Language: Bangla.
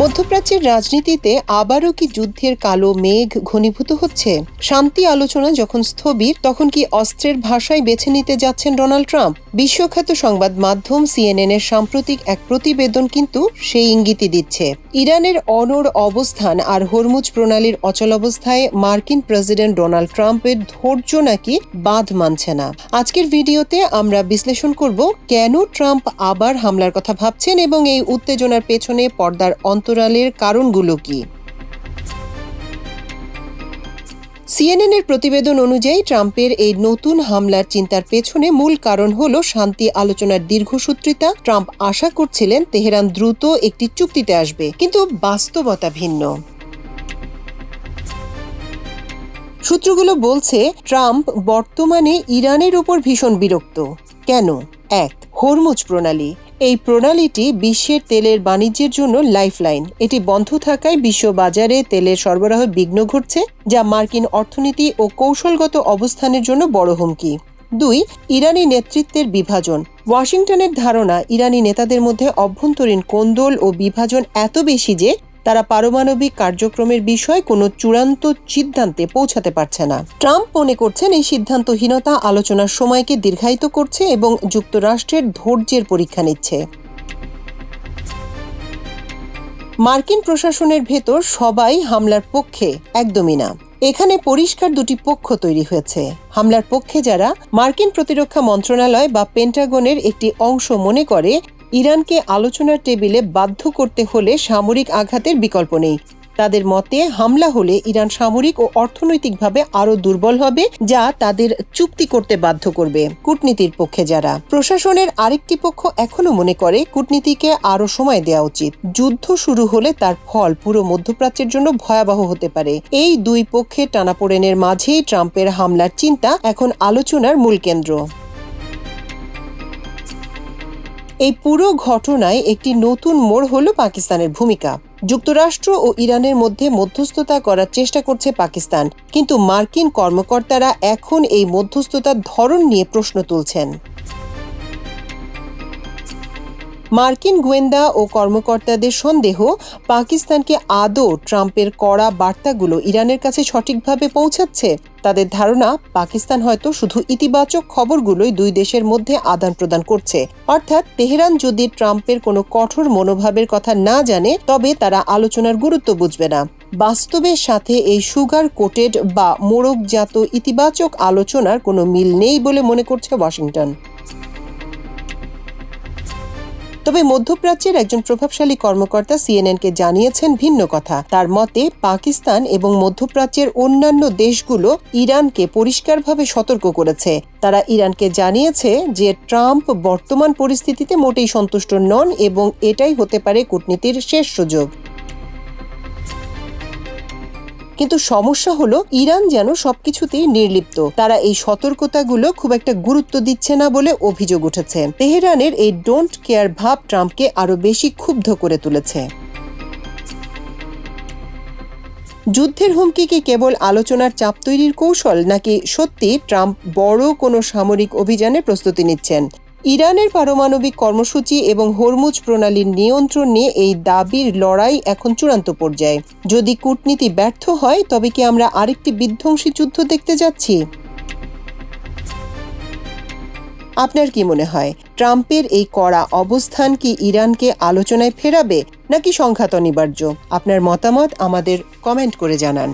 মধ্যপ্রাচ্যের রাজনীতিতে আবারও কি যুদ্ধের কালো মেঘ ঘনীভূত হচ্ছে? শান্তি আলোচনা যখন স্থবির, তখন কি অস্ত্রের ভাষায় বেছে নিতে যাচ্ছেন ডোনাল্ড ট্রাম্প? বিশ্বখ্যাত সংবাদ মাধ্যম CNN এর সাম্প্রতিক এক প্রতিবেদন কিন্তু সেই ইঙ্গিতই দিচ্ছে। ইরানের অনড় অবস্থান আর হরমুজ প্রণালীর অচলাবস্থায় মার্কিন প্রেসিডেন্ট ডোনাল্ড ট্রাম্পের ধৈর্য নাকি বাঁধ মানছে না। আজকের ভিডিওতে আমরা বিশ্লেষণ করব কেন ট্রাম্প আবার হামলার কথা ভাবছেন এবং এই উত্তেজনার পেছনে পর্দার অন্তরালের কারণগুলো কি। CNN এর প্রতিবেদন অনুযায়ী ট্রাম্পের এই নতুন হামলার চিন্তার পেছনে মূল কারণ হল শান্তি আলোচনার দীর্ঘসূত্রিতা। ট্রাম্প আশা করছিলেন তেহরান দ্রুত একটি চুক্তিতে আসবে, কিন্তু বাস্তবতা ভিন্ন। সূত্রগুলো বলছে ট্রাম্প বর্তমানে ইরানের উপর ভীষণ বিরক্ত। কেন? ১. হরমুজ প্রণালী। এই প্রণালীটি বিশ্বের তেলের বাণিজ্যের জন্য লাইফলাইন। এটি বন্ধ থাকায় বিশ্ব বাজারে তেলের সরবরাহ বিঘ্ন ঘটছে, যা মার্কিন অর্থনীতি ও কৌশলগত অবস্থানের জন্য বড় হুমকি। ২. ইরানি নেতৃত্বের বিভাজন। ওয়াশিংটনের ধারণা ইরানি নেতাদের মধ্যে অভ্যন্তরীণ কোন্দল ও বিভাজন এত বেশি যে তারা পারমাণবিক কার্যক্রমের বিষয়ে কোনো চূড়ান্ত সিদ্ধান্তে পৌঁছাতে পারছে না। ট্রাম্প মনে করছেন এই সিদ্ধান্তহীনতা আলোচনার সময়কে দীর্ঘায়িত করছে এবং যুক্তরাষ্ট্রের ধৈর্যের পরীক্ষা নিচ্ছে। মার্কিন প্রশাসনের ভেতর সবাই হামলার পক্ষে একদমই না। এখানে পরিষ্কার দুটি পক্ষ তৈরি হয়েছে। হামলার পক্ষে যারা মার্কিন প্রতিরক্ষা মন্ত্রণালয় বা পেন্টাগনের একটি অংশ মনে করে ইরানকে আলোচনার টেবিলে বাধ্য করতে হলে সামরিক আঘাতের বিকল্প নেই। তাদের মতে হামলা হলে ইরান সামরিক ও অর্থনৈতিকভাবে আরো দুর্বল হবে, যা তাদের চুক্তি করতে বাধ্য করবে। কূটনীতির পক্ষে যারা, প্রশাসনের আরেকটি পক্ষ এখনো মনে করে কূটনীতিকে আরো সময় দেওয়া উচিত। যুদ্ধ শুরু হলে তার ফল পুরো মধ্যপ্রাচ্যের জন্য ভয়াবহ হতে পারে। এই দুই পক্ষের টানাপোড়েনের মাঝেই ট্রাম্পের হামলার চিন্তা এখন আলোচনার মূল কেন্দ্র। এই পুরো ঘটনায় একটি নতুন মোড় হল পাকিস্তানের ভূমিকা। যুক্তরাষ্ট্র ও ইরানের মধ্যে মধ্যস্থতা করার চেষ্টা করছে পাকিস্তান, কিন্তু মার্কিন কর্মকর্তারা এখন এই মধ্যস্থতার ধরন নিয়ে প্রশ্ন তুলছেন। মার্কিন গোয়েন্দা ও কর্মকর্তাদের সন্দেহ পাকিস্তানকে আদৌ ট্রাম্পের কড়া বার্তাগুলো ইরানের কাছে সঠিকভাবে পৌঁছাচ্ছে। তাদের ধারণা পাকিস্তান হয়তো শুধু ইতিবাচক খবরগুলোই দুই দেশের মধ্যে আদান প্রদান করছে। অর্থাৎ তেহরান যদি ট্রাম্পের কোনো কঠোর মনোভাবের কথা না জানে, তবে তারা আলোচনার গুরুত্ব বুঝবে না। বাস্তবের সাথে এই সুগার কোটেড বা মোড়কজাত ইতিবাচক আলোচনার কোনো মিল নেই বলে মনে করছে ওয়াশিংটন। তবে মধ্যপ্রাচ্যের একজন প্রভাবশালী কর্মকর্তা CNN-কে জানিয়েছেন ভিন্ন কথা। তার মতে পাকিস্তান এবং মধ্যপ্রাচ্যের অন্যান্য দেশগুলো ইরানকে পরিষ্কারভাবে সতর্ক করেছে। তারা ইরানকে জানিয়েছে যে ট্রাম্প বর্তমান পরিস্থিতিতে মোটেই সন্তুষ্ট নন এবং এটাই হতে পারে কূটনীতির শেষ সুযোগ। কিন্তু সমস্যা হলো ইরান যেন সবকিছুতেই নির্লিপ্ত। তারা এই সতর্কতাগুলো খুব একটা গুরুত্ব দিচ্ছে না বলে অভিযোগ উঠেছে। তেহরানের এই ডোন্ট কেয়ার ভাব ট্রাম্পকে আরো বেশি ক্ষুব্ধ করে তুলেছে। যুদ্ধের হুমকি কি কেবল আলোচনার চাপ তৈরির কৌশল, নাকি সত্যি ট্রাম্প বড় কোনো সামরিক অভিযানের প্রস্তুতি নিচ্ছেন? ইরানের পারমাণবিক কর্মসূচি এবং হরমুজ প্রণালীর নিয়ন্ত্রণ নিয়ে এই দাবির লড়াই এখন চূড়ান্ত পর্যায়ে। যদি কূটনীতি ব্যর্থ হয়, তবে কি আমরা আরেকটি বিধ্বংসী যুদ্ধ দেখতে যাচ্ছি? আপনার কি মনে হয়, ট্রাম্পের এই কড়া অবস্থান কি ইরানকে আলোচনায় ফেরাবে, নাকি সংঘাত অনিবার্য? আপনার মতামত আমাদের কমেন্ট করে জানান।